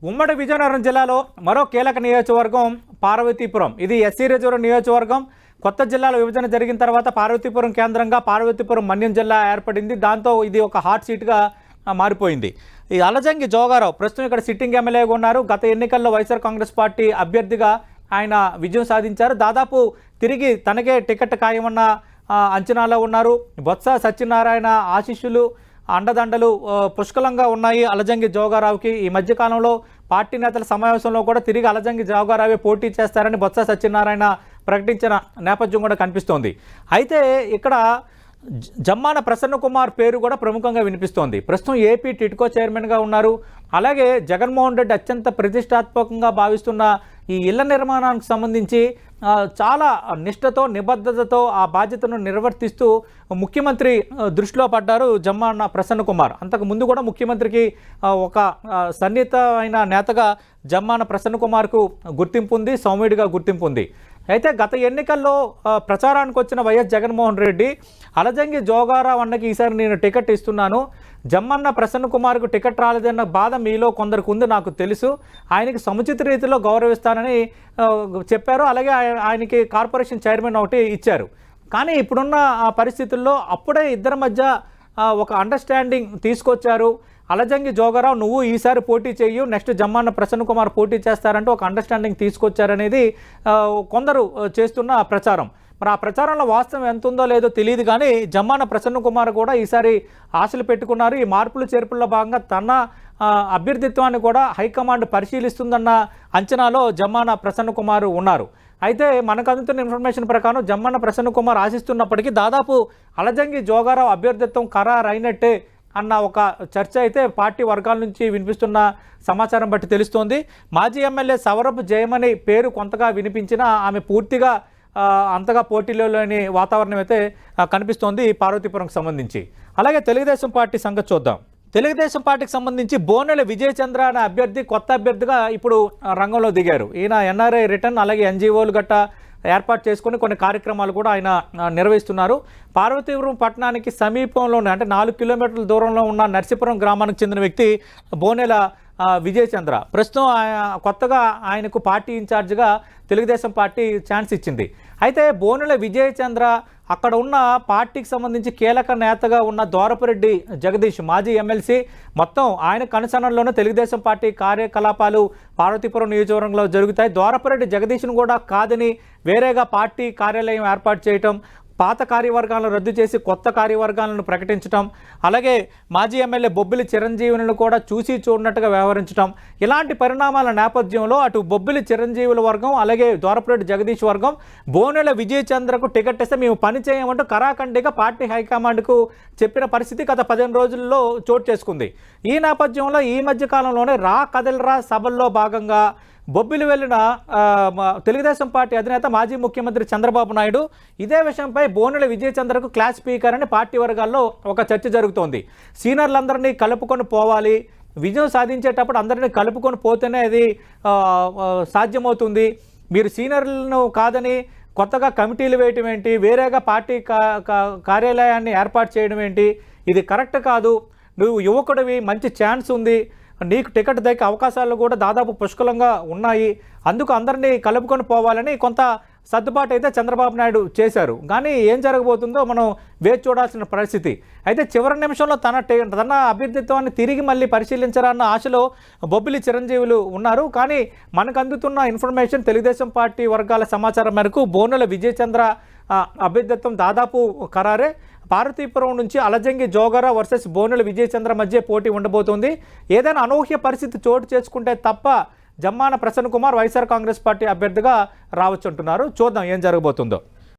ఉమ్మడి విజయనగరం జిల్లాలో మరో కీలక నియోజకవర్గం పార్వతీపురం. ఇది ఎస్సీ రిజర్వ్ నియోజకవర్గం. కొత్త జిల్లాల విభజన జరిగిన తర్వాత పార్వతీపురం కేంద్రంగా పార్వతీపురం మన్యం జిల్లా ఏర్పడింది. దాంతో ఇది ఒక హాట్ సీట్గా మారిపోయింది. ఈ అలజంగి జోగారావు ప్రస్తుతం ఇక్కడ సిట్టింగ్ ఎమ్మెల్యేగా ఉన్నారు. గత ఎన్నికల్లో వైఎస్ఆర్ కాంగ్రెస్ పార్టీ అభ్యర్థిగా ఆయన విజయం సాధించారు. దాదాపు తిరిగి తనకే టికెట్ ఖాయమన్న అంచనాలో ఉన్నారు. బొత్స సత్యనారాయణ ఆశీస్సులు అండదండలు పుష్కలంగా ఉన్నాయి అలజంగి జోగారావుకి. ఈ మధ్యకాలంలో పార్టీ నేతల సమావేశంలో కూడా తిరిగి అలజంగి జోగారావే పోటీ చేస్తారని బొత్స సత్యనారాయణ ప్రకటించిన నేపథ్యం కూడా కనిపిస్తోంది. అయితే ఇక్కడ జమ్మాన ప్రసన్న కుమార్ పేరు కూడా ప్రముఖంగా వినిపిస్తోంది. ప్రస్తుతం ఏపీ టిడ్కో చైర్మన్గా ఉన్నారు. అలాగే జగన్మోహన్ రెడ్డి అత్యంత ప్రతిష్టాత్మకంగా భావిస్తున్న ఈ ఇళ్ల నిర్మాణానికి సంబంధించి చాలా నిష్ఠతో నిబద్ధతతో ఆ బాధ్యతను నిర్వర్తిస్తూ ముఖ్యమంత్రి దృష్టిలో పడ్డారు జమ్మాన ప్రసన్న కుమార్. అంతకు ముందు కూడా ముఖ్యమంత్రికి ఒక సన్నిహితమైన నేతగా జమ్మాన ప్రసన్న కుమార్కు గుర్తింపు ఉంది, సౌమ్యుడిగా గుర్తింపు ఉంది. అయితే గత ఎన్నికల్లో ప్రచారానికి వచ్చిన వైఎస్ జగన్మోహన్ రెడ్డి అలజంగి జోగారావు అన్నకి ఈసారి నేను టికెట్ ఇస్తున్నాను, జమ్మన్న ప్రసన్న కుమార్కు టికెట్ రాలేదన్న బాధ మీలో కొందరికి ఉంది, నాకు తెలుసు, ఆయనకి సముచిత రీతిలో గౌరవిస్తానని చెప్పారు. అలాగే ఆయనకి కార్పొరేషన్ చైర్మన్ ఒకటి ఇచ్చారు. కానీ ఇప్పుడున్న పరిస్థితుల్లో అప్పుడే ఇద్దరి మధ్య ఒక అండర్స్టాండింగ్ తీసుకొచ్చారు. అలజంగి జోగారావు నువ్వు ఈసారి పోటీ చేయు, నెక్స్ట్ జమ్మాన ప్రసన్న కుమార్ పోటీ చేస్తారంటూ ఒక అండర్స్టాండింగ్ తీసుకొచ్చారనేది కొందరు చేస్తున్న ప్రచారం. మరి ఆ ప్రచారంలో వాస్తవం ఎంత ఉందో లేదో తెలియదు. కానీ జమ్మాన ప్రసన్న కుమార్ కూడా ఈసారి ఆశలు పెట్టుకున్నారు. ఈ మార్పులు చేర్పుల్లో భాగంగా తన అభ్యర్థిత్వాన్ని కూడా హైకమాండ్ పరిశీలిస్తుందన్న అంచనాలో జమ్మాన ప్రసన్న కుమార్ ఉన్నారు. అయితే మనకు అందుతున్న ఇన్ఫర్మేషన్ ప్రకారం జమ్మాన ప్రసన్న కుమార్ ఆశిస్తున్నప్పటికీ దాదాపు అలజంగి జోగారావు అభ్యర్థిత్వం ఖరారు అయినట్టే అన్న ఒక చర్చ అయితే పార్టీ వర్గాల నుంచి వినిపిస్తున్న సమాచారం బట్టి తెలుస్తోంది. మాజీ ఎమ్మెల్యే సవరపు జయమణి పేరు కొంతగా వినిపించినా ఆమె పూర్తిగా అంతగా పోటీలో లేని వాతావరణం అయితే కనిపిస్తోంది పార్వతీపురంకి సంబంధించి. అలాగే తెలుగుదేశం పార్టీ సంగతి చూద్దాం. తెలుగుదేశం పార్టీకి సంబంధించి బోనెల విజయ్ చంద్ర అనే అభ్యర్థి కొత్త అభ్యర్థిగా ఇప్పుడు రంగంలో దిగారు. ఈయన ఎన్ఆర్ఐ రిటర్న్ అలాగే ఎన్జిఓలు గట్టా ఏర్పాటు చేసుకుని కొన్ని కార్యక్రమాలు కూడా ఆయన నిర్వహిస్తున్నారు. పార్వతీపురం పట్టణానికి సమీపంలోనే అంటే 4 కిలోమీటర్ల దూరంలో ఉన్న నర్సీపురం గ్రామానికి చెందిన వ్యక్తి బోనెల విజయ్ చంద్ర. ప్రస్తుతం కొత్తగా ఆయనకు పార్టీ ఇన్ఛార్జిగా తెలుగుదేశం పార్టీ ఛాన్స్ ఇచ్చింది. అయితే బోనెల విజయ్ చంద్ర అక్కడ ఉన్న పార్టీకి సంబంధించి కీలక నేతగా ఉన్న దోరపురెడ్డి జగదీష్ మాజీ ఎమ్మెల్సీ, మొత్తం ఆయన కనుసన్నల్లోనే తెలుగుదేశం పార్టీ కార్యకలాపాలు పార్వతీపురం నియోజకవర్గంలో జరుగుతాయి. దోరపురెడ్డి జగదీష్ను కూడా కాదని వేరేగా పార్టీ కార్యాలయం ఏర్పాటు చేయటం, పాత కార్యవర్గాలను రద్దు చేసి కొత్త కార్యవర్గాలను ప్రకటించడం, అలాగే మాజీ ఎమ్మెల్యే బొబ్బిలి చిరంజీవులను కూడా చూసి చూడనట్టుగా వ్యవహరించడం, ఇలాంటి పరిణామాల నేపథ్యంలో అటు బొబ్బిలి చిరంజీవుల వర్గం అలాగే దోరపురెడ్డి జగదీష్ వర్గం బోనెల విజయ్ చంద్రకు టికెట్ ఇస్తే మేము పని చేయమంటూ కరాఖండిగా పార్టీ హైకమాండ్కు చెప్పిన పరిస్థితి గత 15 రోజుల్లో చోటు చేసుకుంది. ఈ నేపథ్యంలో ఈ మధ్య కాలంలోనే రా కదలరా సభల్లో భాగంగా బొబ్బిలి వెళ్ళిన తెలుగుదేశం పార్టీ అధినేత మాజీ ముఖ్యమంత్రి చంద్రబాబు నాయుడు ఇదే విషయంపై బోనెల విజయ్ చంద్రకు క్లాస్ స్పీకర్ అని పార్టీ వర్గాల్లో ఒక చర్చ జరుగుతోంది. సీనియర్లందరినీ కలుపుకొని పోవాలి, విజయం సాధించేటప్పుడు అందరినీ కలుపుకొని పోతేనే అది సాధ్యమవుతుంది. మీరు సీనియర్లను కాదని కొత్తగా కమిటీలు వేయటం ఏంటి, వేరేగా పార్టీ కార్యాలయాన్ని ఏర్పాటు చేయడం ఏంటి, ఇది కరెక్ట్ కాదు. నువ్వు యువకుడివి, మంచి ఛాన్స్ ఉంది, నీకు టికెట్ దక్కే అవకాశాలు కూడా దాదాపు పుష్కలంగా ఉన్నాయి, అందుకు అందరినీ కలుపుకొని పోవాలని కొంత సర్దుబాటు అయితే చంద్రబాబు నాయుడు చేశారు. కానీ ఏం జరగబోతుందో మనం వేచి చూడాల్సిన పరిస్థితి. అయితే చివరి నిమిషంలో తన అభ్యర్థిత్వాన్ని తిరిగి మళ్ళీ పరిశీలించారన్న ఆశలో బొబ్బిలి చిరంజీవులు ఉన్నారు. కానీ మనకు అందుతున్న ఇన్ఫర్మేషన్ తెలుగుదేశం పార్టీ వర్గాల సమాచారం మేరకు బోనెల విజయ్ చంద్ర అభ్యర్థిత్వం దాదాపు ఖరారే. పార్వతీపురం నుంచి అలజంగి జోగారావు వర్సెస్ బోనెల విజయ్ చంద్ర మధ్య పోటీ ఉండబోతోంది. ఏదైనా అనూహ్య పరిస్థితి చోటు చేసుకుంటే తప్ప జమ్మాన ప్రసన్న కుమార్ వైఎస్ఆర్ కాంగ్రెస్ పార్టీ అభ్యర్థిగా రావచ్చు అంటున్నారు. చూద్దాం ఏం జరగబోతుందో.